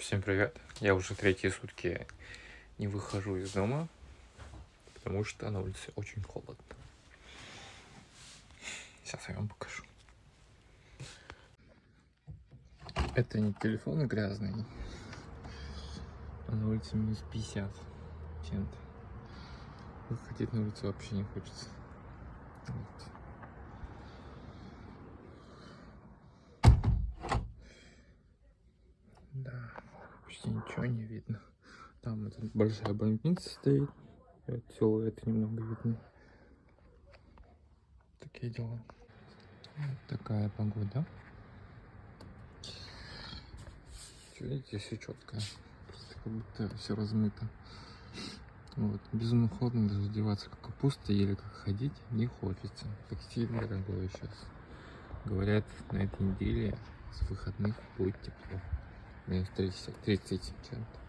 Всем привет! Я уже третьи сутки не выхожу из дома, потому что на улице очень холодно. Сейчас я вам покажу. Это не телефон грязный, а на улице минус 50 чем-то. Выходить на улицу вообще не хочется. Вот. Да, почти ничего не видно. Там эта большая больница стоит, силуэты немного видны. Такие дела. Вот такая погода. Видите, все четко. Просто как будто все размыто. Вот. Безумно холодно, даже одеваться как капуста или как ходить не хочется. Такси дорогое сейчас. Говорят, на этой неделе с выходных будет тепло. Минус 30 чем-то.